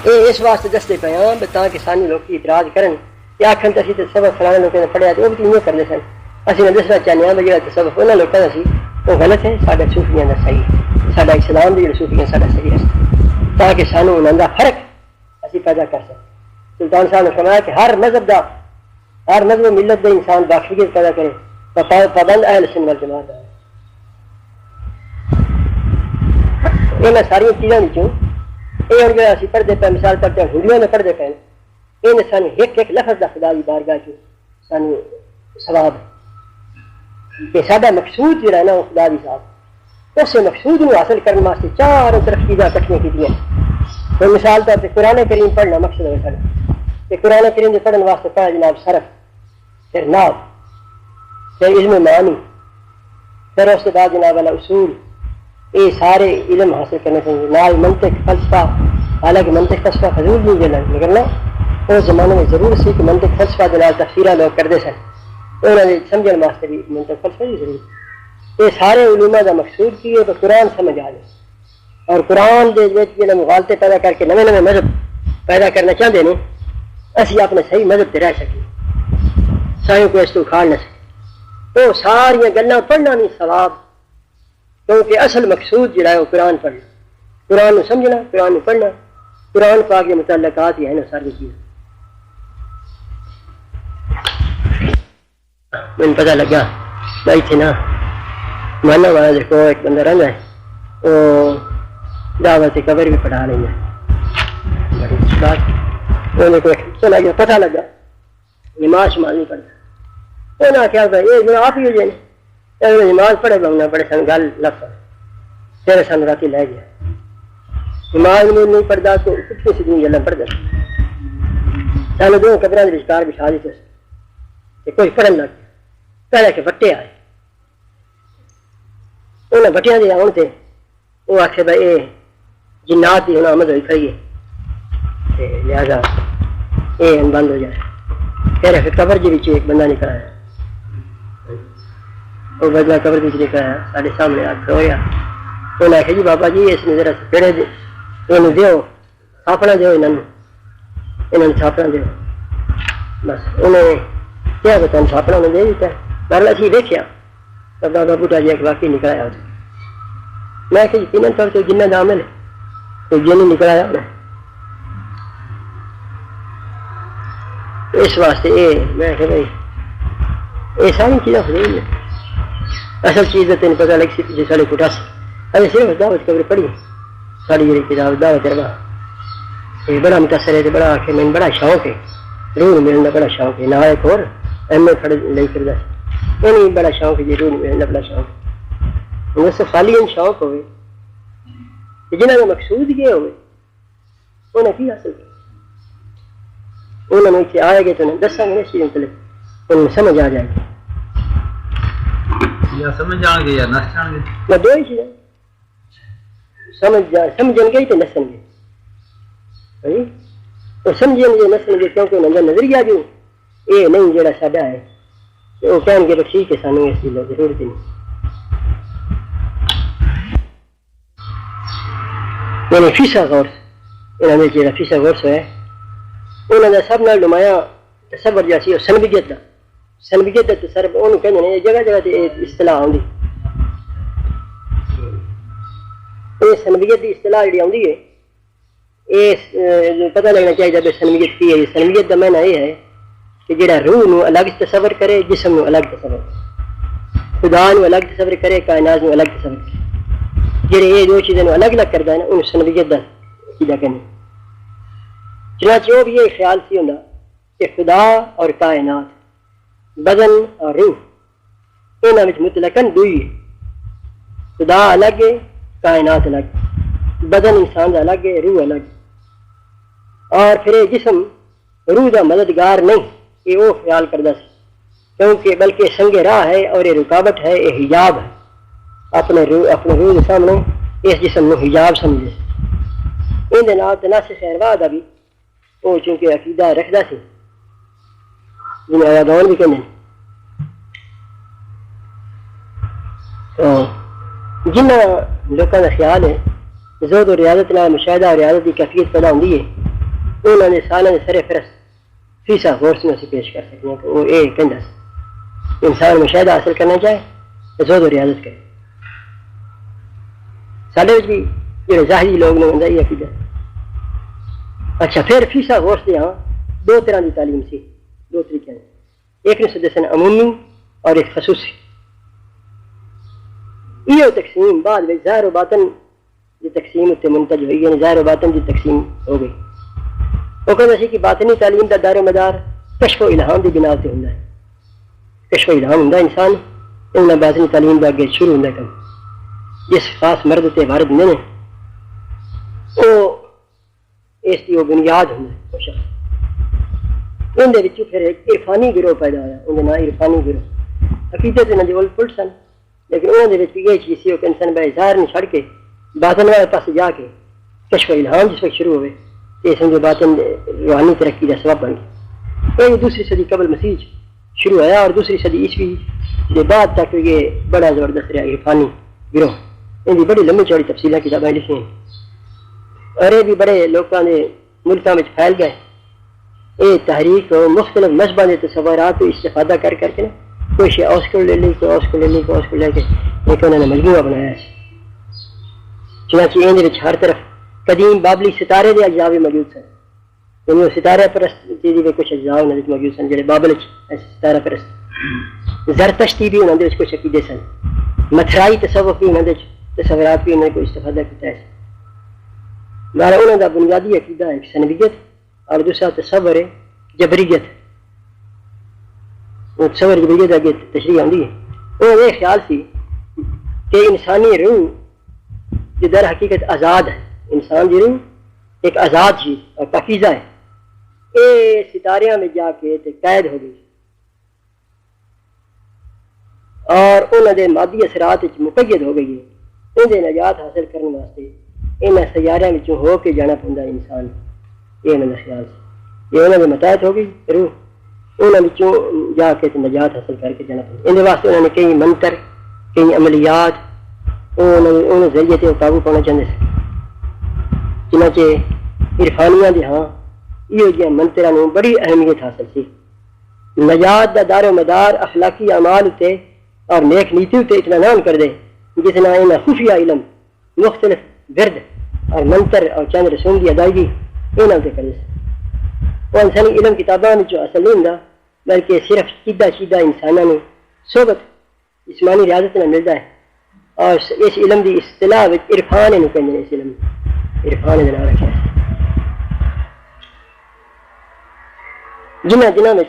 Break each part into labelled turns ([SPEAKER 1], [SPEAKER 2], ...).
[SPEAKER 1] یہ اس واسطے دستے پے ہاں تاکہ سانو لوگ اعتراض کرن کہ آخر اسی تصوف فلانے لوگوں نے پڑھیا تو وہ بھی کرتے سن اسی نے دسنا چاہتے ہیں جہاں تصوف انہوں لوگوں کا سی وہ غلط ہے سارے صوفیاں کا صحیح سارا اسلام بھی صوفیاں سارا صحیح ہے تاکہ سانو انہوں کا فرق اسی پیدا کر سکیں سلطان صاحب نے فرمایا کہ ہر مذہب و ملت کا انسان باخبریت پیدا کرے پابند اہل سنت والجماعت ہے یہ ساری چیزوں یہ ہوں جو اسی پڑھتے پے مثال کرتے ہیں ہندوؤں میں پڑھتے پے یہ سانو ایک ایک لفظ کا خدا کی بارگاہ چ سانو ثواب ہے کہ سارا مقصود جو ہے نا وہ خدا کی ذات اس مقصود کو حاصل کرنے واسطے چاروں طرف چیزاں اکٹھیاں کی کوئی مثال طور پہ قرآن کریم پڑھنا مقصد ہے سارا کہ قرآن کریم کے پڑھنے واسطے پڑھا جناب صرف پھر ناو پھر علم معانی پھر اس کے بعد جناب والا اصول یہ سارے علم حاصل کرنے چاہیے نال منطق فلسفہ حالانکہ منطق فلسفہ فضول نہیں دینا مگر نا اس زمانے میں ضرور سی کہ منطق فلسفہ کے نال تفسیرہ لوگ کرتے سن انہوں نے سمجھنے واسطے بھی منطق فلسفہ بھی ضرور یہ سارے علومہ کا مقصود کی ہے تو قرآن سمجھ آ جائے اور قرآن کے مغالطے پیدا کر کے نئے مذہب پیدا کرنا چاہتے ہیں اسی اپنے صحیح مذہب پہ رہ سکیں سائیں کو اس کو اکھاڑ نہ سکیں تو ساری گلاں پڑھنا نہیں ثواب کیونکہ اصل مقصود جو ہے وہ قرآن پڑھنا قرآن کو سمجھنا قرآن کو پڑھنا قرآن پاک کے متعلقات ہی ہیں نا ساری چیز میں پتہ لگا بھائی تھے نا مانا والا دیکھو ایک بندہ رہنا ہے وہ دعوت قبر بھی پڑھا رہی ہے بڑی بات لگا پتہ لگا نماز شماز نہیں پڑھتا انہوں نے کیا بھائی یہ جو آپ ہی ہو جائے نماز پڑھے گا انہیں بڑے سن گل لفظ تیرے سن راتی لے گیا نماز میں نہیں پڑھتا تو کتنی سی دن گلیں پڑھتا سانو دو قبروں کے رشتار بچھا دیتے کہ کوئی پڑھن لگ گیا پہلے کہ وٹے آئے انہیں وٹیاں دے آن تھے وہ آخے بھائی یہ جنات کی آمد ہوئی کھڑی ہے لہٰذا یہ بند ہو جائے پھر قبر کے پیچھے ایک بندہ نکل آیا وہ بدلا قبر کے پیچھے نکل آیا سارے سامنے آ کھڑویا انہوں نے آخیا جی بابا جی اس نے ذرا پیڑے یہ دیو چھاپنا دو انہوں نے چھاپنا دو بس انہیں کیا بتا چھاپنا انہیں دے دیتا ہے بہرحال اسی دیکھا قبر کا بوٹا جی ایک واقعی نکل آیا میں کہ یقیناً طور سے جنہ دامل ہے تو جن نکل آیا انہیں اس واسطے میں کہ بھائی یہ ساری چیزیں فضول ہیں اصل چیز ہے تین پتہ لگ سی سارے کٹا سی ابھی صرف دعوت قبر پڑھی ساری جی کتاب دعوت اربا یہ بڑا متاثر ہے بڑا آخر میں بڑا شوق ہے روح ملنے بڑا شوق ہے نہ ایک اور ایم اے کھڑے لے کر نہیں بڑا شوق ہے جی روح ملنے بڑا شوق ہے سے خالی ان شوق ہوئے جنہوں نے مقصود یہ ہوئے انہیں کی حاصل کیا انہوں نے اتنے آئے گے تو انہیں دساں گے اس چیزیں پہلے انہیں سمجھ آ جائے گی
[SPEAKER 2] یا سمجھ جان گے یا نس جان گے
[SPEAKER 1] میں دو ہی چیزیں سمجھن گے تو نسن گے وہ سمجھیں گے نسن گے کیونکہ انہوں نے نظریہ جو یہ نہیں جڑا ساڈا ہے وہ کہیں گے ٹھیک ہے سانو اس کی ضرورت نہیں یعنی فیصا غور انہوں نے جڑا فیصا غور ہے انہوں نے سب نال نمایاں تصور جا سی سنبیت کا سنبیت کا تصرف انہوں کہتے ہیں جگہ جگہ سے اصطلاح آؤں یہ سنبیت کی اصطلاح جی آؤں ہے یہ پتہ لگنا چاہیے کہ سنبیت کی ہے سنبیت کا معنی یہ ہے کہ جڑا روح نو الگ تصور کرے جسم نو الگ تصور کرے خدا نو الگ تصور کرے کائنات نو الگ تصور کرے جڑے یہ دو چیزیں الگ الگ کرتا ہے نا انہوں سنبیت کا چیزیں کہنے چنانچہ وہ بھی یہ خیال سی ہوں کہ خدا اور کائنات بدن اور روح انہوں میں مطلقاً دوئی ہے خدا الگ ہے کائنات الگ بدن انسان کا الگ ہے روح الگ اور پھر یہ جسم روح کا مددگار نہیں یہ وہ خیال کرتا سی کیونکہ بلکہ سنگ راہ ہے اور یہ رکاوٹ ہے یہ حجاب ہے اپنے روح کے سامنے اس جسم کو حجاب سمجھے اندر تناسخ خیرواہ کا بھی وہ چونکہ عقیدہ رکھتا سی جنہیں آیادان بھی کہنے تو جنہ لوگوں کا خیال ہے زہد و ریاضت نال مشاہدہ اور ریاضت کی کیفیت پیدا ہوتی ہے انہوں نے سالوں سر فرست فیسا کورس میں پیش کر سکتے ہیں کہ وہ یہ کہہ انسان مشاہدہ حاصل کرنا چاہے تو زود و ریاضت کرے. سارے بھی جو ظاہری لوگ نے بندہ یہ عقیدہ. اچھا پھر فیسا کورس دے ہاں دو طرح کی تعلیم سی، دو طریقے ہیں. ایک نے سدے سن عمومی اور ایک خصوصی. یہ تقسیم بعد میں ظاہر و باطن کی تقسیم اتنے منتج ہوئی، یعنی ظاہر و باطن کی تقسیم ہو گئی. وہ کہتے ہیں کہ باطنی تعلیم کا دار و مدار کشف و الہام کی بنا سے ہوتا ہے. کشف و الہام ہوتا انسان ان باطنی تعلیم کا اگے شروع ہوتا کم. جس خاص مرد تے وارد نے وہ اس کی وہ بنیاد ہوتا ہے شخص. اندر پھر ایک عرفانی گروہ پیدا ہوا، اندر نام عرفانی گروہ. عقیدت انہوں نے الٹ سن، لیکن انہوں نے یہ چیز سی کہ انسان بے ظاہر نہیں چھڑ کے باطن والے پاس جا کے کشف و الہام جس وقت شروع ہوئے یہ سمجھو باطن روحانی ترقی کا سبب بن گیا. یہ دوسری صدی قبل مسیح شروع ہوا اور دوسری صدی عیسوی کے بعد تک یہ بڑا زبردست رہا عرفانی گروہ. ان کی بڑی لمبی چوڑی تفصیلیں کتابیں لکھی ہیں اور یہ بھی بڑے لوگوں نے ملکوں میں پھیل گئے. یہ تحریک اور مختلف مذہبوں کے تصورات کو استفادہ کر کر کے کوئی شے اس کو لے لی، کوئی اس کو لے لی، کوئی اس کو لے کے ایک انہوں نے مجموعہ بنایا ہے. چنانچہ ان ہر طرف قدیم بابلی ستارے کے اجزاء بھی موجود سن. یعنی وہ ستارہ پرست چیزیں بھی کچھ اجزاء انہوں نے موجود سن جڑے بابل ایسے ستارہ پرست. زرتشتی بھی انہوں نے کچھ عقیدے سن. متھرائی تصوف بھی انہوں نے تصورات بھی انہوں نے کوئی استفادہ کیا ہے. ہمارا انہوں کا بنیادی عقیدہ ایک سنویت اور دوسرا تصور ہے جبریت. وہ تصور جبریت آگے تشریح آتی ہے. انہوں نے یہ خیال سی کہ انسانی روح جو در حقیقت آزاد ہے، انسان کی روح ایک آزاد چیز اور پاکیزہ ہے. یہ ستاریاں میں جا کے قید ہو گئی اور انہوں نے مادی اثرات مقید ہو گئی ہے. انہیں نجات حاصل کرنے واسطے ان سیاروں میں ہو کے جانا پڑتا انسان. یہ انہوں نے خیال سے یہ انہوں نے متحد ہو گئی روح، انہوں جا کے نجات حاصل کر کے جانا پڑتا. ان واسطے انہوں نے کئی منتر، کئی عملیات انہوں ذریعے سے قابو پانا چاہتے تھے. چنانچہ عرفانیاں دے ہاں یہ جہاں منتراں نوں بڑی اہمیت حاصل سی. نجات دا دار و مدار اخلاقی اعمال تے اور نیک نیتی تے اطمینان کر دے جس نہ انہاں خفیہ علم مختلف ورد اور منتر اور چند رسوم کی ادائیگی انہاں تے کرے. وہ انسانی علم کتاباں وچ اصل نہیں ہوندا بلکہ صرف سیدھا سیدھا انساناں نوں صحبت جسمانی ریاضت نہ ملتا ہے. اور اس علم کی اصطلاح عرفان نوں کہندے ہیں. اس علم عرفان دے نام رکھا ہے. جنہاں میں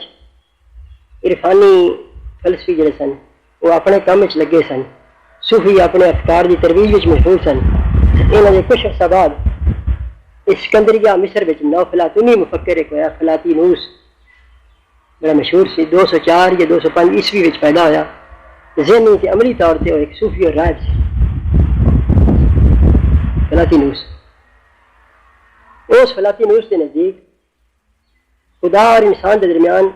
[SPEAKER 1] عرفانی فلسفی جڑے سن وہ اپنے کام وچ لگے سن. صوفی اپنے افکار کی ترویج وچ مشغول سن. انہاں دے کچھ عرصہ بعد اسکندریہ مصر وچ نو فلاطونی مفکر ایک ہویا فلاطینوس، بڑا مشہور سی. 204 یا 205 عیسوی وچ پیدا ہویا. ذہنی تے عملی طور تے وہ ایک صوفی اور راہب سی فلاطینوس. اس فلاطینوس کے نزدیک خدا اور انسان کے درمیان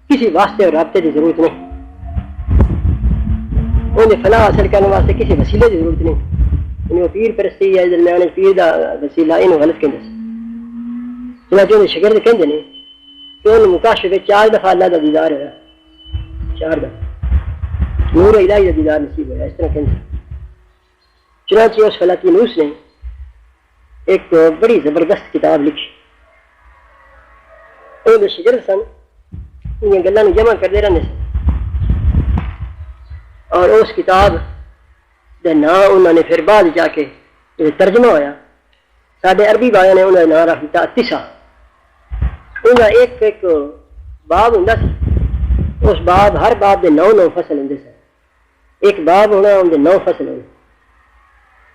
[SPEAKER 1] کسی واسطے اور رابطے کی ضرورت نہیں. انہیں فلاح حاصل کرنے واسطے کسی وسیلے کی ضرورت نہیں. انہیں وہ پیر پرستی یا درمیان پیر کا وسیلہ انہوں غلط کہتے ہیں. چنانچہ انہیں شاگرد کہتے ہیں کہ انہوں مکاشفے 4 دفعہ اللہ کا دیدار ہوا. 4 دفعہ نور الہی کا دیدار نصیب ہوا. اس طرح کہتے ہیں. چنانچہ اس فلاطینوس نے ایک بڑی زبردست کتاب لکھی. وہ شاگرد سن ان گلوں جمع کرتے رہتے سن اور اس کتاب کا نام انہوں نے پھر بعد جا کے ترجمہ ہویا. سارے عربی بھائیوں نے انہوں نے نام رکھ دیا تسا. انہوں ایک ایک باب ہوں سی. اس باب ہر باب کے 9 فصل ہوں سن. ایک باب ہونا ان کے 9 فصل ہونے.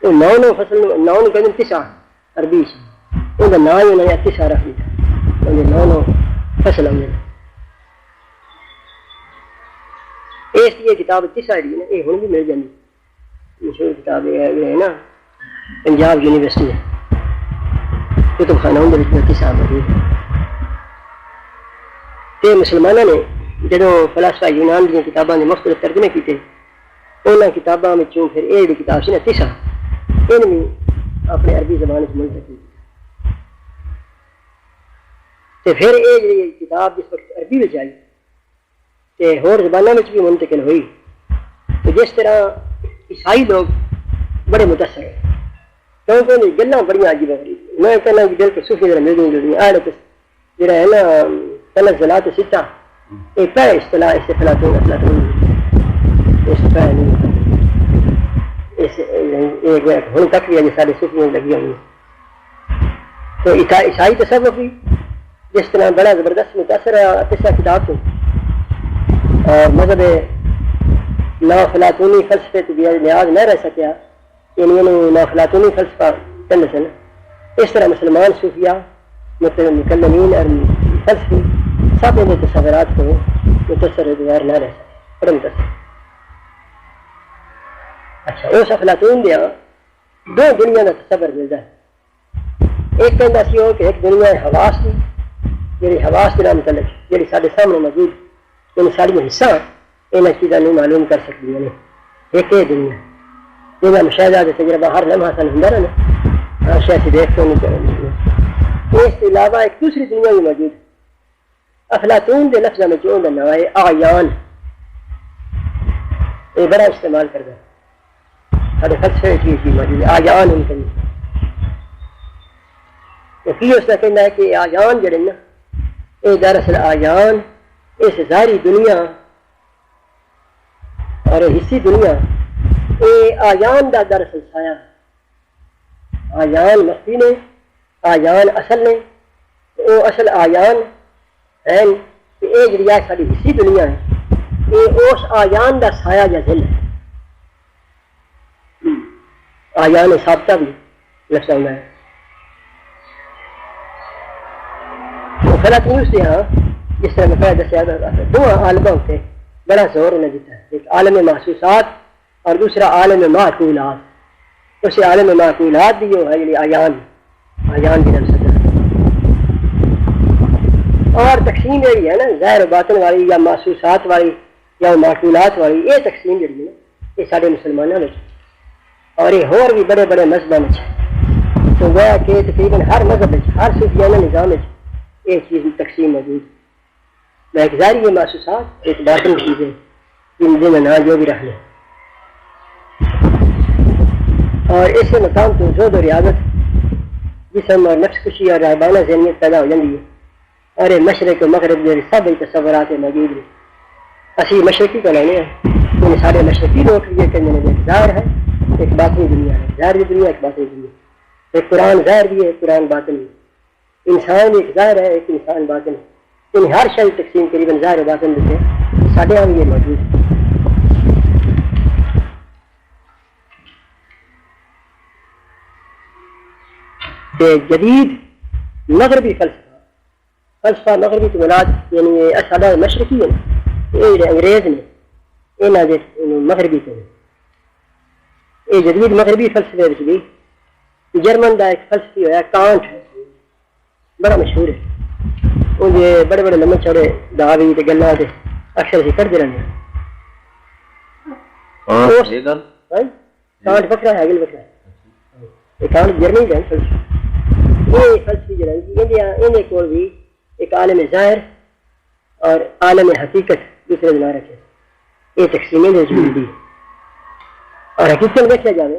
[SPEAKER 1] وہ 9 فصل 9 کہتے تسا عربی سے. ان کا نام ہی انہوں نے تسا رکھ دیا. ان کے 9 فصل ہوں. اس لیے کتاب تسا جی نا یہ ہوں بھی مل جاتی. مشہور کتاب یہ ہے نا پنجاب یونیورسٹی ہے کتب خانہ تسا موجود. تے مسلمانوں نے جدوں فلاسفہ یونان کی کتابوں نے مختلف ترجمے کیتے انہاں کتاباں وچوں پھر یہ بھی کتاب سی نا تسا ان بھی اپنے عربی زبان میں منتقل کی. تو پھر یہ کتاب جس وقت عربی میں آئی تو ہور زبانوں میں بھی منتقل ہوئی، تو جس طرح عیسائی لوگ بڑے متاثر ہوئے کیونکہ ان کی گلاں بڑی عجیب غریب، میں کہنا کہ دل کو صوفی ذرا مل جائیں آڑ جڑا ہے نا تنزلات ستا یہ پہ اصطلاح اس سے فلاطون افلاطون اس پہ ہوں تک بھی سارے صوفیوں لگی ہوئی، تو عیسائی تصوف بھی جس طرح بڑا زبردست متاثر ہے قصہ کتاب کو، اور مذہب نافلاطونی فلسفے تو لحاظ نہ رہ سکیا، یعنی نافلاطونی فلسفہ چند سن، اس طرح مسلمان صوفیہ مکلمین اور فلسفی سب ان تصورات کو متصر بغیر نہ رہ سکے، بڑے متصر۔ اچھا اس افلاطون دیا دو دنیا کا تصور ملتا ہے، ایک کہنا سی ہو کہ ایک دنیا ہے حواس کی، جی حواس کے نام متعلق جی سارے سامنے موجود ان ساری حصہ ان چیزوں نہیں معلوم کر سکتی ہیں، ایک یہ دنیا جنہیں مشاہدہ تجربہ ہر لمحہ حاصل ہوتا ہے نا، ہر شے سے دیکھ تو نہیں کریں۔ اس کے علاوہ ایک دوسری دنیا بھی موجود ہے، افلاطون کے لفظ میں جو نام ہے آیان، یہ بڑا استعمال کرتا ہے سارے فلسفے کی چیز موجود ہے آیان ان کے کی اس نے کہنا ہے کہ آیان جڑے نا یہ دراصل آیان اس ظاہری دنیا اور حصی دنیا یہ آیان دا دراصل سایہ، آیان مخفی نے آیان اصل نے، وہ اصل آیان ہیں کہ یہ جڑی ہے ساری حصی دنیا ہے یہ اس آیان دا سایہ یا ذل ہے، آیان ثابتہ بھی لفظ ہونا ہے۔ فلاطون سے ہاں جس طرح میں پہلے دسیا دو عالموں سے بڑا زور انہیں دیتا ہے، ایک عالم محسوسات اور دوسرا عالم معقولات، اسے عالم معقولات بھی جو ہے یعنی آیان کی نام سے، اور تقسیم یہ ہے نا ظاہر و باطن والی یا محسوسات والی یا معقولات والی، یہ تقسیم جڑی ہے نا یہ سارے مسلمانوں میں اور یہ اور بھی بڑے بڑے مذہبوں میں، تو گویا کہ تقریباً ہر مذہب میں ہر صوفیانہ نظام میں یہ چیز تقسیم موجود ہے، ایک ظاہری محسوسات ایک باطن چیزیں جن دن نہ جو بھی رکھ لیں، اور اس سے مقام تو زہد و ریاضت جسم اور نفس کشی اور راہبانہ ذہنیت پیدا ہو جاتی ہے، اور یہ مشرق و مغرب جو سب تصورات موجود ہیں، اسی مشرقی کو لینے ہیں، ان سارے مشرقی لوگ یہ کہنے میں ایک ظاہر ہے ایک باطنی دنیا ہے، ظاہری دنیا ایک باطنی دنیا، ایک قرآن ظاہر بھی ہے ایک قرآن باطن بھی، انسان بھی ایک ظاہر ہے ایک انسان باطن ہے، ان ہر شے تقسیم قریباً ظاہر و باطن دیتے ہیں، سارے ہم یہ موجود ہے۔ کہ جدید مغربی فلسفہ مغربی تو مراد یعنی اسعد مشرقی ہے، یہ انگریز نے انہاں دے مغربی تو یہ جدید مغربی فلسفے وچ بھی جرمن دا ایک فلسفی ہویا کانٹ، بڑا مشہور ہے، وہ بڑے بڑے لمبے چوڑے دعوی تے گلاں تے اکثر اسی کرتے رہتے ہیں۔ کانٹ بکرا ہے ہیگل بکرا ہے، یہ کانٹ جرمنی کا فلسفہ، یہ فلسفی جڑا انہیں کول بھی ایک عالم ظاہر اور عالم حقیقت دوسرے بنا رکھے، یہ تقسیمیں دی اور حقیقت میں دیکھا جائے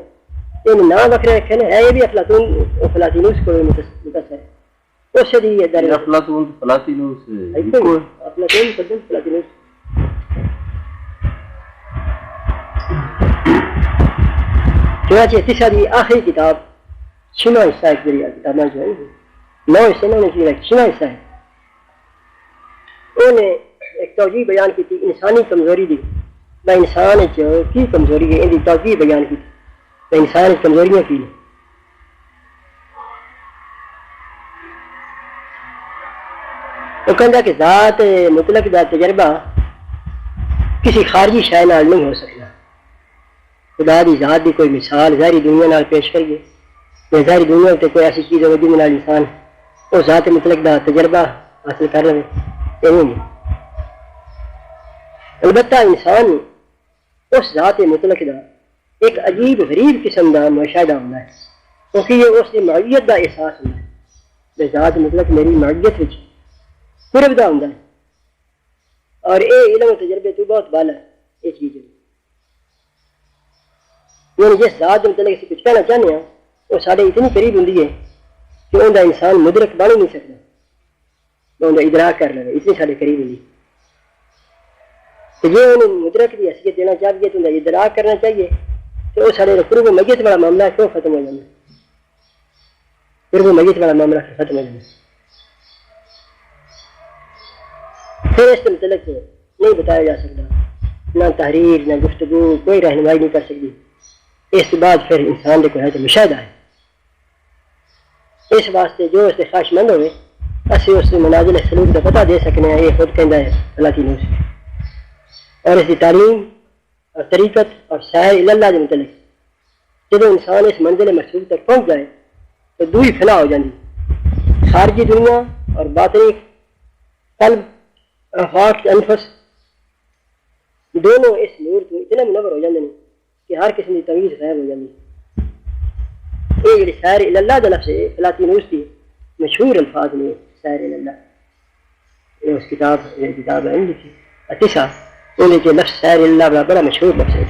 [SPEAKER 1] ان نام بکرے رکھے ہے، یہ بھی افلاطونوس کو متصر ہے، اس سے بھی
[SPEAKER 2] افلاطون
[SPEAKER 1] فلاطونوس چنانچہ تیسری آخری کتاب چھنا حصہ ایک ذریعہ کتابیں جو ہے 9 حصے میں نے چھنا حصہ ہے، انہوں نے ایک توجیہ بیان کی تھی انسانی کمزوری دی، میں انسان کی کمزوری ہے ان کی توجیہ بیان کی تھی، میں انسان کمزوریاں کی وہ کہتا کہ ذات مطلق دا تجربہ کسی خارجی شے نال نہیں ہو سکتا، خدا دی ذات دی کوئی مثال ظاہری دنیا نال پیش کریے یا ظاہری دنیا تے کوئی ایسی چیز ہوگی جن نال انسان وہ ذات مطلق دا تجربہ حاصل کر لے، یہ نہیں۔ البتہ انسان اس ذات مطلق دا ایک عجیب غریب قسم کا مشاہدہ ہوتا ہے، کیونکہ یہ اس کی معیت کا احساس ہوتا ہے، ذات مطلق میری معیت قرب دا ہوندا ہے اور اے علم و تجربے تو بہت بالا ہے یہ چیز یعنی جس ذات کے متعلق اسی کچھ کہنا چاہتے ہیں وہ سارے اتنی قریب ہوندی ہے کہ ان کا انسان مدرک بن ہی نہیں سکتا وہ ان کا ادراک کر لے اتنی سارے قریب ہوندی تو یہ انہیں مدرک کی حیثیت دینا چاہیے تو ان کا ادراک کرنا چاہیے تو وہ سارے قرب میت والا معاملہ کیوں ختم ہو جانا قرب میت والا معاملہ ختم ہو جانا پھر اس کے متعلق نہیں بتایا جا سکتا نہ تحریر نہ گفتگو کوئی رہنمائی نہیں کر سکتی اس کے بعد پھر انسان کو ہے تو مشاہدہ ہے اس واسطے جو اس سے خواہش مند ہوئے اسی اس سے منازل سلوک کا پتہ دے سکنے ہیں یہ خود کہندا ہے اللہ کی نور سے اور اس کی تعلیم اور طریقت اور سیر اللہ کے متعلق جب انسان اس منزل مرسوب تک پہنچ جائے تو دوئی فنا ہو جاتی خارجی دنیا اور باطنی قلب افاق انفس دونوں اس نور تو اتنے منور ہو جاندے ہیں کہ ہر قسم کی تمیز غائب ہو جاتی یہ جڑی سیر اللہ کا لفظ ہے فلاطی نوس کی مشہور الفاظ میں سیر اللہ یہ اس کتاب ہے لکھی اتسا انہیں کے لفظ سیر اللہ بڑا مشہور لفظ ہے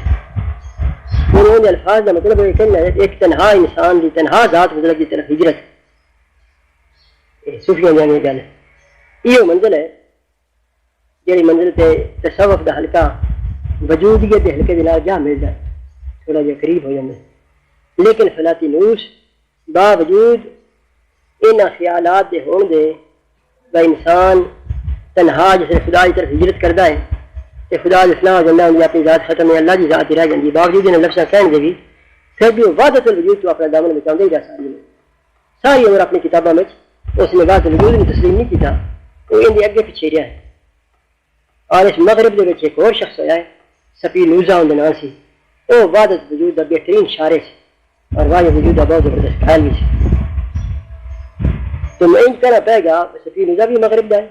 [SPEAKER 1] انہیں الفاظ کا مطلب ہے کہ ایک تنہا انسان کی تنہا ذات مطلب کی طرف ہجرت صوفیاں جانے گل یہ منزل ہے جہی منزل تے تصوف کا حلقہ وجودیت کے حلقے کے جا ملتا ہے تھوڑا جہا قریب ہو جاتا ہے لیکن فلاطی نوس باوجود ان خیالات دے ہون دے با انسان تنہا جسے خدا کی طرف ہجرت کرتا ہے کہ خدا اسلام ہو جاتا ہے اپنی ذات ختم ہے اللہ کی ذات رہ جاتی ہے باوجود انہیں لفظ کہنے دے گی پھر بھی وہ وحدت الوجود تو اپنا دامن بچاؤں ہی رہا ساری عمر اپنی کتابوں میں اس نے وحدت الوجود بھی تسلیم نہیں کیا وہ ان اگے پیچھے رہا ہے اور اس مغرب کے ایک اور شخص ہوا ہے سپی نوزا ان نام سے وہ وحدت وجود کا بہترین شارے سے اور واحد وجود کا بہت زبردست خیال بھی سے تو میں ان کہنا پائے گا سپی نوزا بھی مغرب کا ہے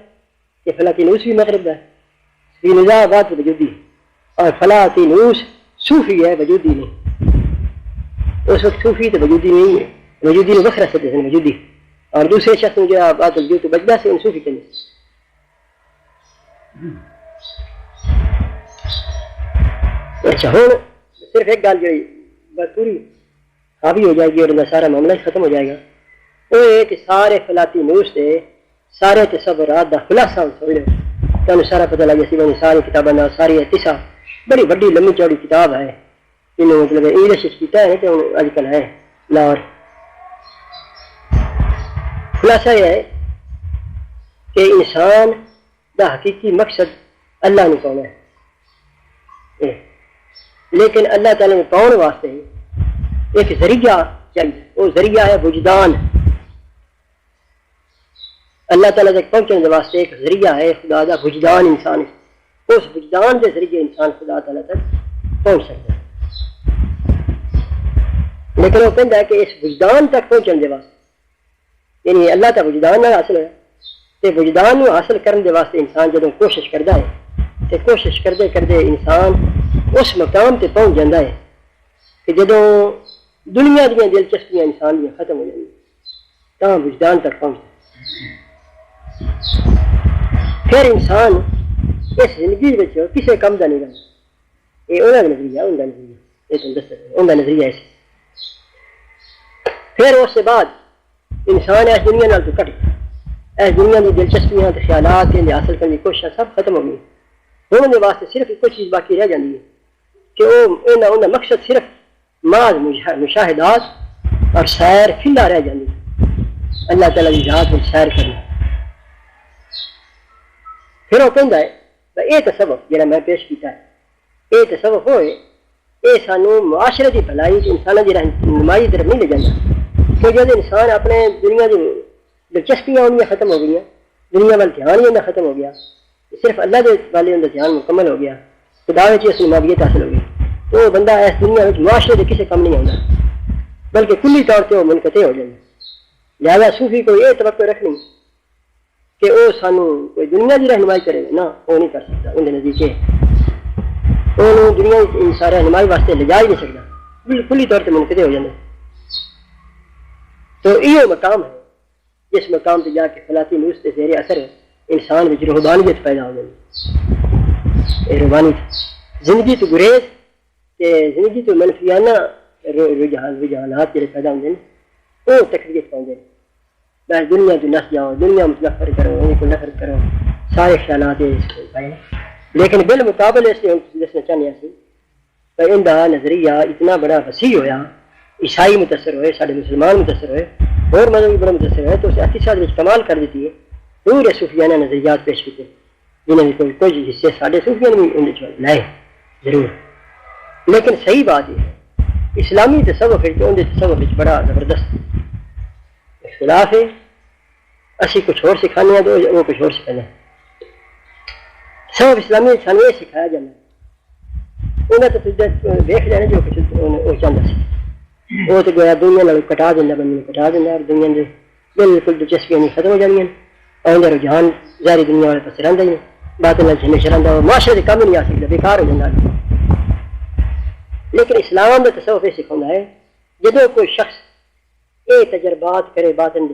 [SPEAKER 1] کہ فلاطی نوس بھی مغرب کا ہے سپی نوزا وحدت وجودی اور فلاطی نوس صوفی ہے وجودی نہیں اس وقت صوفی تو وجودی نہیں ہے وجودی نے وکھرا سکتے ہیں وجودی اور دوسرے شخص نے جو وحدت وجود تو بچتا سے ان صوفی کے لیے اچھا ہوں صرف ایک گل جو بس پوری حاوی ہو جائے گی اور سارا معاملہ ختم ہو جائے گا وہ ہے کہ سارے فلاطی نوس سے سارے تصورات کا خلاصہ سمجھ لو تمہیں سارا پتہ لگ جائے ساری کتابیں ساری اتسا بڑی بڑی لمبی چوڑی کتاب ہے انہوں مطلب انگلش کیتا ہے کہ اج کل ہے لاہور خلاصہ یہ ہے کہ انسان دا حقیقی مقصد اللہ نے پاؤنا ہے لیکن اللہ تعالیٰ نے پاؤن واسطے ایک ذریعہ چاہیے وہ ذریعہ ہے وجدان اللہ تعالیٰ تک پہنچنے کے واسطے ایک ذریعہ ہے خدا کا وجدان انسان اس وجدان کے ذریعے انسان خدا تعالیٰ تک پہنچ سکتا ہے لیکن وہ کہتا ہے کہ اس وجدان تک پہنچنے کے واسطے یعنی اللہ کا وجدان نہ حاصل ہے تو وجدان کو حاصل کرنے کے واسطے انسان جب کوشش کرتا ہے تو کوشش کرتے کرتے انسان اس مقام تے پہنچ جاتا ہے کہ جدوں دنیا دیا دلچسپیاں انسان دیا ختم ہو جائیں تو وجدان تک پہنچتا پھر انسان اس زندگی میں کسی کم کا نہیں رہتا یہ انہوں کا نظریہ ان کا نظریہ یہ تم دس ان کا نظریہ ایسے پھر اس کے بعد انسان اس دنیا نال تو کٹ اس دنیا کی دلچسپیاں خیالات حاصل کرنے کی کوشش سب ختم ہو گئی انہوں نے واسطے صرف ایک چیز باقی رہ جاتی ہے کہ وہ مقصد صرف محض مشاہدات اور سیر کھلا رہ جاتی اللہ تعالیٰ کی ذات میں سیر کرنا پھر وہ کہتا ہے یہ تصوف جہاں میں پیش کیا ہے یہ تصوف ہوئے یہ سانو معاشرتی بھلائی انسانوں کی رہنمائی طرف نہیں لے جانا کہ جب انسان اپنے دنیا کی دلچسپیاں ان میں ختم ہو گئی دنیا وال دھیان ہی انہیں ختم ہو گیا صرف اللہ کے والے ان کا دھیان مکمل ہو گیا خدا اس نبیت حاصل ہو گئی تو وہ بندہ اس دنیا میں معاشرے کے کسی کم نہیں آتا بلکہ کلی طور پہ وہ منقطع ہو جائے لہٰذا صوفی کو یہ توقع رکھنی کہ وہ سانو کوئی دنیا کی رہنمائی کرے گا نہ وہ نہیں کر سکتا ان کے نزدیک وہ دنیا کی سارے رہنمائی واسطے لے جا ہی نہیں سکتا بالکل کلی طور پہ منقطع ہو جائے تو یہ مقام ہے جس مقام پہ جا کے فلاطی نوس کے زیر اثر انسان وچ روحانیت پیدا ہو گئی. روحانیت زندگی تو گریز تے زندگی تو منفیانہ رجحانات جڑے پیدا ہوندے نے وہ تکلیف پاؤندے نے. بس دنیا تو نس جاؤ, دنیا متنفر کرو, ان کو نفرت کرو, سارے خیالات پائے. لیکن بالمقابل اس لیے دسنا چاہنے سی کہ ان کا نظریہ اتنا بڑا وسیع ہویا, عیسائی متاثر ہوئے, سارے مسلمان متاثر ہوئے, اور مذہب بھی بڑا متاثر ہوئے, تو اس اقتصاد میں کمال کر دیتی ہے. پورے صوفیانہ نظریات پیش کیتے جنہیں بھی کچھ حصے سارے صوفیان بھی ان لائے ضرور. لیکن صحیح بات ہے اسلامی تصوف ان تصوف بڑا زبردست اختلاف ہے. اسی کچھ اور سکھانے ہیں تو وہ کچھ اور سکھانا ہے. تصوف اسلامی سانو یہ سکھایا جانا ہے انہیں تو دیکھ لینا جو کچھ وہ چاہتا سی وہ تو گویا دنیا نال کٹا دینا, بندے کٹا دینا, اور دنیا کے بالکل دلچسپیاں نہیں ختم ہو جانیاں. آئندہ رجحان ظاہری دنیا والے پاس رہتا ہی بات ہمیشہ رہتا, اور معاشرے کام ہی نہیں آ سکتا, بیکار ہو جاتا. لیکن اسلام کا تصوف یہ سکھاؤں ہے جدو کوئی شخص یہ تجربات کرے باطن دے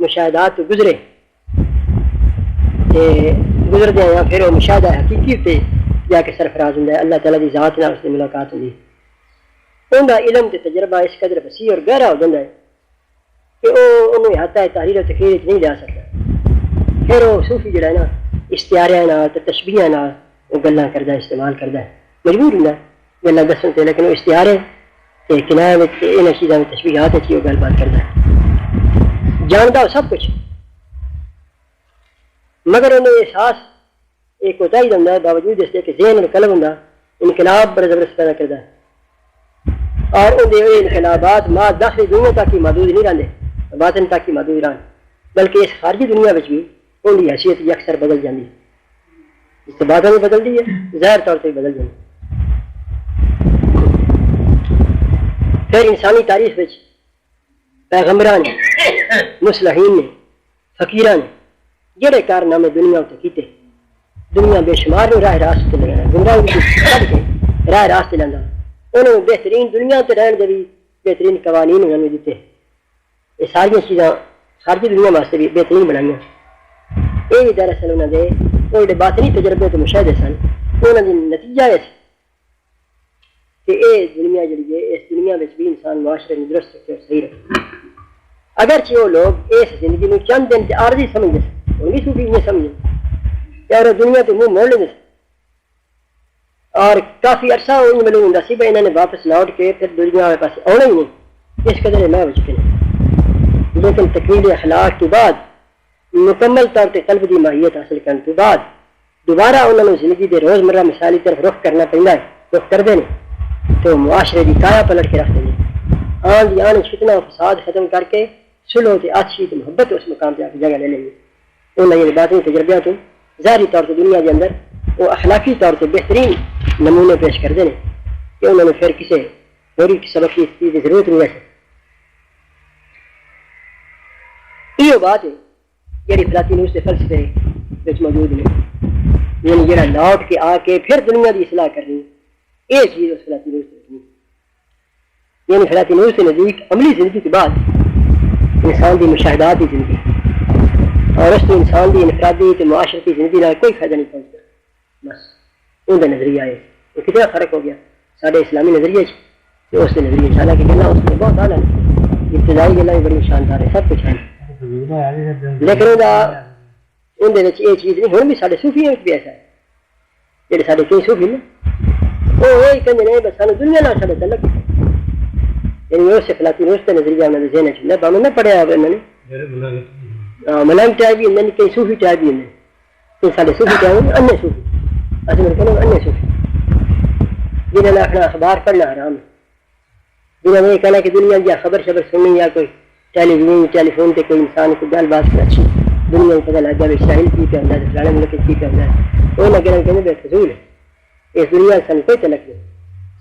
[SPEAKER 1] مشاہدات تو گزرے گزرتے ہیں, یا پھر وہ مشاہدہ حقیقی پہ جا کے سرفراز ہوتا ہے, اللہ تعالیٰ کی ذات نال اس سے ملاقات ہوتی ہے. ان کا علم تے تجربہ اس قدر وسیع اور گہرا ہو جاتا ہے کہ وہ انہوں احاطہ تحریر و تقریر نہیں لیا سکتا. پھر وہ صوفی جڑا ہے نا اشتہاریاں تشبیہاں نال وہ گلاں کردا ہے, استعمال کردا ہے, مجبور ہوندا ہے گلاں دسن تے, لیکن وہ اشتہارے تے کنایہ وچ انہاں چیزاں وچ تشبیہات وچ وہ گل بات کردا ہے, جاندا وہ سب کچھ, مگر انہیں احساس ایک کوتاہی ہوندا ہے باوجود اس کے ذہن اور قلب ہوندا انقلاب بڑا زبردست پیدا کردا ہے. اور ان انقلابات ما داخلی دنیا تک ہی محدود نہیں رہتے, باطن تک ہی محدود رہن, بلکہ اس خارجی دنیا میں بھی ان کی حیثیت اکثر بدل جاتی ہے. اس سے باطن بھی بدلتی ہے, ظاہر طور سے بدل جاتی ہے. پھر انسانی تاریخ میں پیغمبران نے, مصلحین نے, فقیران نے جڑے کارنامے دنیا اتنے کیتے, دنیا بے شمار نے راہ راست لگانا, گمراہ کر کے راہ راست لانا, انہوں نے بہترین دنیا تے رہن دے بھی بہترین قوانین انہوں نے دیتے. یہ ساری چیزاں خارجی دنیا واسطے بھی بہترین بنائی. یہ بھی دراصل انہوں نے وہ جڑے باطنی تجربے تو مشاہدے سن انہوں نے نتیجہ ہے کہ یہ دنیا جڑی ہے اس دنیا میں بھی انسان معاشرے میں درست رکھے اور صحیح رکھے. اگرچہ وہ لوگ اس زندگی میں چند دن عارضی سمجھتے ہیں, ان کی صوفی یہ سمجھے اور دنیا تو منہ موڑ لیتے, اور کافی عرصہ ان معلوم ہوتا سی بھائی انہوں نے واپس لوٹ کے پھر دنیا والے پاس آنا ہی نہیں, اس قدر میں ہو چکے ہیں. لیکن تکمیل اخلاق کے بعد مکمل طور پہ قلب کی ماہیت حاصل کرنے کے بعد دوبارہ انہوں نے زندگی کے روزمرہ مثالی طرف رخ کرنا پڑتا ہے, رخ کرتے ہیں تو معاشرے کی کایا پلٹ کے رکھتے ہیں. آن دی آن فتنہ و فساد ختم کر کے سلو تے آتشی تے محبت اس مقام پہ آ کے جگہ لے لیں گے. انہوں نے باطنی تجربات تو ظاہری طور پہ دنیا کے اندر وہ اخلاقی طور پہ بہترین نمونے پیش کرتے ہیں کہ انہوں نے پھر کسی غوری کی سبق کی ضرورت نہیں ہے. یہ بات ہے جڑی فلاطینوس کے فلسفے وچ موجود ہے, یعنی جڑا لوٹ کے آ کے پھر دنیا کی اصلاح کرنی, یہ چیز اس فلاطینوس سے, یعنی فلاطینوس کے نزدیک عملی زندگی کے بعد انسان کی مشاہدات کی زندگی اور اس میں انسان کی انفرادی تے معاشرتی زندگی کا کوئی فائدہ نہیں پہنچتا. بس ان کا نظریہ ہے. یہ کتنا فرق ہو گیا سارے اسلامی نظریے سے اس کے نظریے. حالانکہ گلا اس میں بہت اعلیٰ ہے, ابتدائی گلا بھی بڑی شاندار ہے, سب کچھ ہے, لیکن اندر یہ چیز نہیں. ہوں بھی سارے صوفیاں بھی ایسا ہے, جہاں سارے کئی صوفی نے وہ یہی کہتے ہیں بس سانو دنیا نال سارے تعلق ہے. یعنی اس فلاطینوس کا نظریہ انہوں نے ذہن چ باہر نہ پڑھیا ہوا انہوں نے, ملائم ٹائپ بھی ہیں, کئی صوفی ٹائپ بھی ہیں, کئی سارے صوفی ٹائپ ہیں, انہیں صوفی اصل میں کہنا انہیں صوفی جنہوں نے آخنا اخبار پڑھنا حرام ہے, جنہوں نے یہ کہنا کہ دنیا کی خبر شبر سننی یا کوئی ٹیلی فون پہ کوئی انسان کو گل بات کر اچھی دنیا میں پتہ لگ جائے اسرائیل کی پہ ہوتا ہے, فلانے ملک کی پہ ہوتا ہے, وہ نہ کہنا کہنے بے فضول ہے. اس دنیا سن کوئی تعلق نہیں,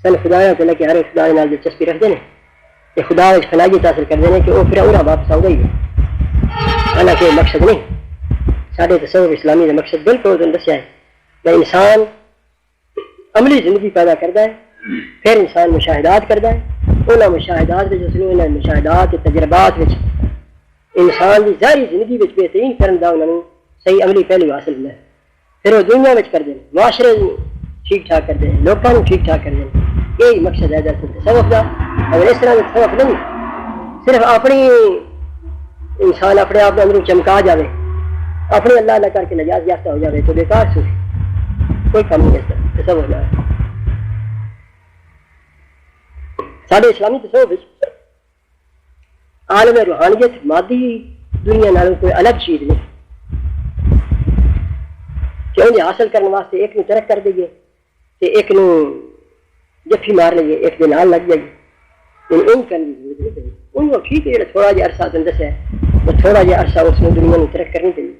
[SPEAKER 1] سن خدا تعلق ہر ایک خدا نال دلچسپی رکھتے ہیں کہ خدا فلاحیت حاصل کرتے ہیں کہ وہ پھر اور واپس آؤ گئی. حالانکہ مقصد نہیں. سارے تصوف اسلامی کا مقصد بالکل دسیا ہے کہ انسان عملی زندگی پیدا کرتا ہے, پھر انسان مشاہدات کرتا ہے. انہوں مشاہدات مشاہدات تجربات انسان کی ظاہری زندگی بہترین کرنے کا انہوں نے صحیح عملی پہلو حاصل ہونا ہے، پھر وہ دنیا میں کر دیں، معاشرے ٹھیک ٹھاک کر دیں، لوگوں کو ٹھیک ٹھاک کر دیں، یہی مقصد ہے دراصل تصوف کا۔ اگر اس طرح کا تصوف نہیں، صرف اپنی انسان اپنے آپ اندر چمکا جائے، اپنے اللہ اللہ کر کے نجات یافتہ ہو جائے تو بیکار سے کوئی کم نہیں ہے تصوف نہ۔ سارے اسلامی تصوف عالم روحانیت مادی دنیا نالوں کوئی الگ چیز نہیں کہ انہیں حاصل کرنے واسطے ایک نو ترک کر دئیے کہ ایک نو جفی مار لئیے، ایک دن آن لگ جائیے، ان کرنے کی ضرورت نہیں پڑی۔ ان کو ٹھیک ہے تھوڑا جہا عرصہ دس ہے، وہ تھوڑا جہا عرصہ اس نے دنیا میں ترک کرنی چاہیے،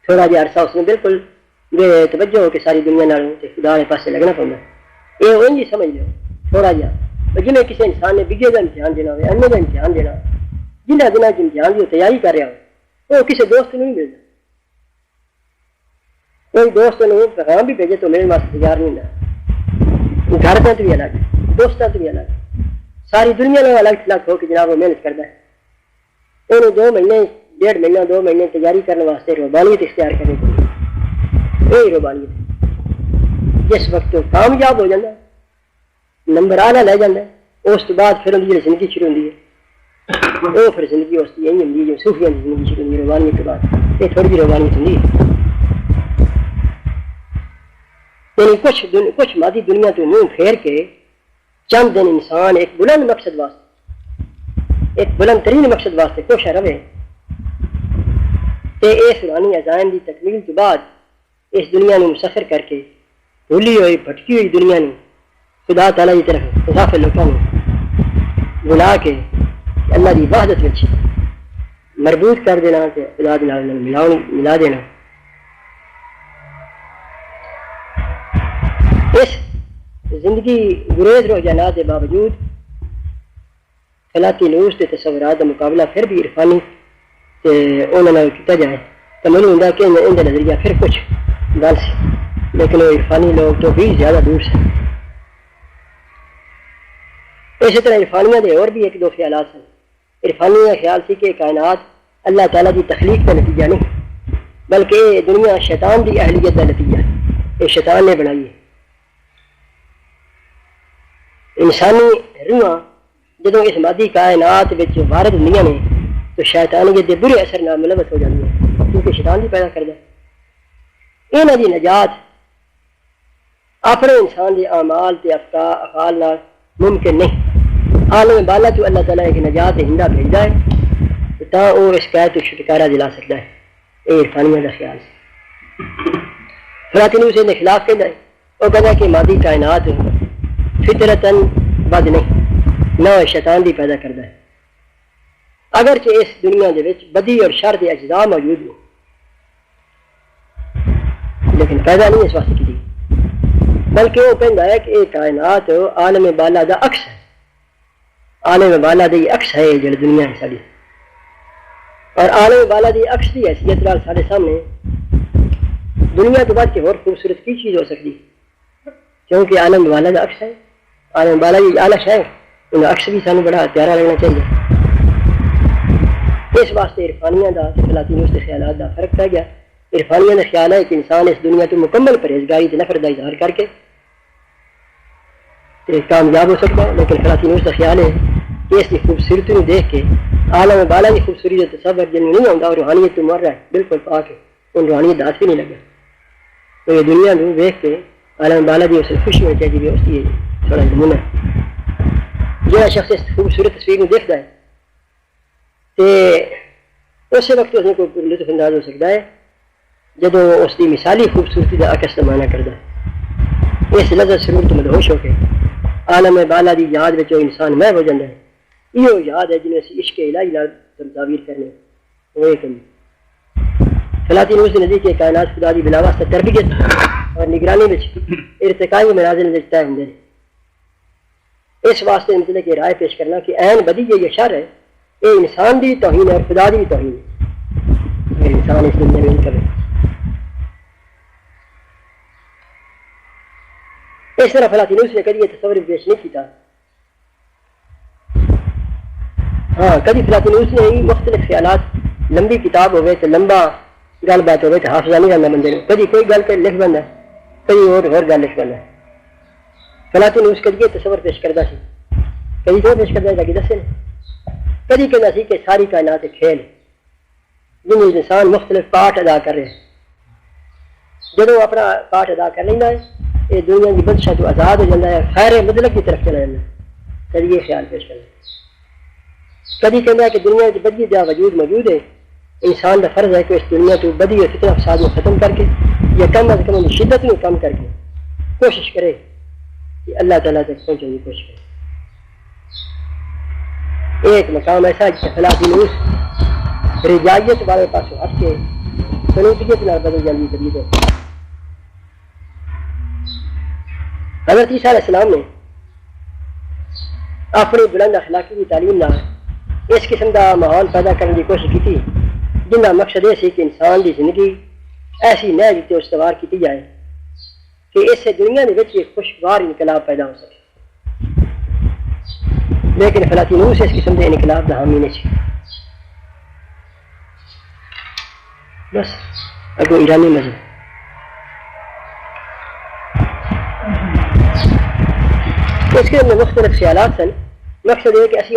[SPEAKER 1] تھوڑا جہا عرصہ اس نے بالکل بے توجہ ہو کہ ساری دنیا نالوں تے خدا کے پاسے لگنا پڑنا ہے، یہ ان جی سمجھ لو تھوڑا جہا۔ جنہیں کسی انسان نے بگے کا امتحان دینا ہو، ایم اے کا امتحان دینا ہو، جنہیں دنوں کی امتحان کی تیاری کر رہا ہو، وہ کسی دوست نہیں ملتا، کوئی دوست نے پیغام بھی بھیجے تو میرے واسطے تیار نہیں ہوتا، گھر پہ تو بھی الگ، دوستوں تو بھی الگ، ساری دنیا میں الگ تھلگ ہو کہ جناب وہ محنت کرتا ہے، انہوں 2 مہینے 1.5 مہینہ 2 مہینے تیاری کرنے واسطے روبانیت اختیار کرنی پڑی، یہی روبانیت جس وقت وہ کامیاب ہو جاتا ہے، نمبر آنا لے جاتا ہے، اس کے بعد پھر ان کی زندگی شروع ہوتی ہے، وہ پھر زندگی اس کی یہی ہوتی ہے جو صوفیاں کی زندگی شروع ہوتی ہے روبانیت کے بعد، یہ تھوڑی سی روبانیت ہوتی ہے، یعنی کچھ مادی دنیا تو منہ پھیر کے چند دن انسان ایک بلند مقصد واسطے، ایک بلند ترین مقصد واسطے کوشش رہے تے اس روحانی عزائم کی تکمیل کے بعد اس دنیا میں مسافر کر کے بھولی ہوئی بھٹکی ہوئی دنیا میں خدا تعالیٰ کی طرف مسافر لوگوں کو بلا کے اللہ کی وحدت میں مربوط کر دینا تے خدا کے نال ملا دینا۔ اس زندگی گریز رجحانات کے باوجود خلاقی نوس کے تصورات کا مقابلہ پھر بھی عرفانی انہوں نے کیا جائے تو مجھے ہوں کہ ان کا نظریہ پھر کچھ گل سے، لیکن وہ عرفانی لوگ تو بھی زیادہ دور سے۔ اسی طرح عرفانیہ کے اور بھی 1-2 خیالات ہیں۔ عرفانی کا خیال سی کہ کائنات اللہ تعالیٰ کی تخلیق کا نتیجہ نہیں بلکہ یہ دنیا شیطان کی اہلیت کا نتیجہ ہے، یہ شیطان نے بنائی ہے۔ انسانی روحاں جدوں اس مادی کائنات وچ وارد ہوندیاں نے تو شیطانیت دے برے اثر نال ملوث ہو جاندیاں کیونکہ شیطان بھی پیدا کردا ہے۔ انہاں دی نجات اپنے انسان دے اعمال تے افعال نال ممکن نہیں، عالم بالا تو اللہ تعالیٰ ایک نجات ہندا بھیجدا ہے تا وہ اس قید تو چھٹکارا دلا سکتا ہے۔ یہ عرفانیہ کا خیال ہے۔ فلاطینی اسے خلاف کہندا ہے، وہ کہندا ہے کہ مادی کائنات فطرتاً بد نہیں، نہ شیطان بھی پیدا کرتا ہے، اگرچہ اس دنیا دے وچ بدی اور شر دے اجزاء موجود ہیں لیکن پیدا نہیں اس واسطے کی، بلکہ وہ کہندا ہے کہ یہ کائنات عالم بالا دا عکس ہے، عالم بالا دی عکس ہے جو دنیا ہے ساری، اور عالم بالا دی عکس دی حیثیت نال سارے سامنے دنیا تو بعد کی اور خوبصورت کی چیز ہو سکتی، کیونکہ عالم بالا دا عکس ہے، عالم بالا کی آلش ہے، ان عکس بھی سانو بڑا پیارا لگنا چاہیے۔ اس واسطے عرفانیہ دا فلاطینی اس خیالات دا فرق پہ گیا۔ عرفانیہ کا خیال ہے کہ انسان اس دنیا تو مکمل پرہیزگاری تے نفرت دا اظہار کر کے کامیاب ہو سکتا ہے، لیکن فلاطینی اس کا خیال ہے کہ اس کی خوبصورتی کو دیکھ کے عالم بالا کی خوبصورتی کا تصور جن نہیں آتا اور روحانیت تو مر رہا ہے بالکل پاک ہے، ان روحانیت داس بھی نہیں لگا، تو یہ دنیا کو دیکھ کے عالم بالا کی اسے خوشی ہونی چاہیے اس کی تھوڑا نمونہ جو شخص اس خوبصورت تصویر کو دیکھتا ہے تو اس وقت اس کو لطف انداز ہو سکتا ہے جب اس کی مثالی خوبصورتی کا عکس معنی کرتا ہے، اس لذت سرور تو مدہوش ہو کے عالم بالا کی یاد میں انسان محو ہو جاتا ہے۔ یہ یاد ہے جنہیں اسی عشق الہی نال تعبیر کرنے وہ ایک فلاطینی اس نزدیک کہ کائنات خدا کی بلا واسطہ تربیت اور نگرانی میں ارتقائی منازل طے ہوندے ہیں۔ اس واسطے مطلب کہ رائے پیش کرنا کہ عین بدی یہ شر ہے، یہ انسان دی توہین ہے اور خدا دی بھی توہین ہے، اگر انسان اس دنیا میں نہیں کرے۔ اس طرح فلاطینی نے کبھی یہ تصور پیش نہیں کیتا، ہاں کبھی فلاطینی نے ہی مختلف خیالات لمبی کتاب ہوئے تو لمبا گل بات ہوئے تو حافظہ نہیں رہنا بندے نے، کدی کوئی گل کے لکھ بننا، کدی اور گل لکھ بننا. فلاطینوس کدی تصور پیش کرتا سی، کدی تو پیش کرتا تاکہ دسے نا، کدی کہنا سی کہ ساری کائنات کھیل جن میں انسان مختلف پارٹ ادا کر رہے ہیں، جدو اپنا پارٹ ادا کر لینا ہے یہ دنیا کی بدشا تو آزاد ہو جاتا ہے، خیر مطلق کی طرف چلا جاتا ہے. کدی یہ خیال پیش کرنا، کدی کہنا ہے کہ دنیا کی بدی کا وجود موجود ہے، انسان کا فرض ہے کہ اس دنیا کو بدی اور فتنہ فساد کو ختم کر کے یا کم از کم شدت میں کم کر کے کوشش کرے کہ اللہ تعالیٰ تک پہنچنے کی کوشش کرے. ایک مقام ایسا ہے کہ فلاطینوس رجائیت والے پاس ہٹ کے سنوتیت نہ بدل جلدی طبیعت ہو. حضرت عیسیٰ علیہ السلام نے اپنی بلند اخلاقی کی تعلیم نہ اس قسم کا ماحول پیدا کرنے کی کوشش کی تھی جن کا مقصد یہ سی کہ انسان کی زندگی ایسی نہ جیتے استوار کی جائے کہ اس سے دنیا کے ایک خوشگوار انقلاب پیدا ہو سکے. لیکن فلاطینوس اس قسم کے انقلاب کا حامی نہیں سی. بس اگو ایرانی مذہب اس کے اندر مختلف خیالات سن. مقصد یہ کہ اسی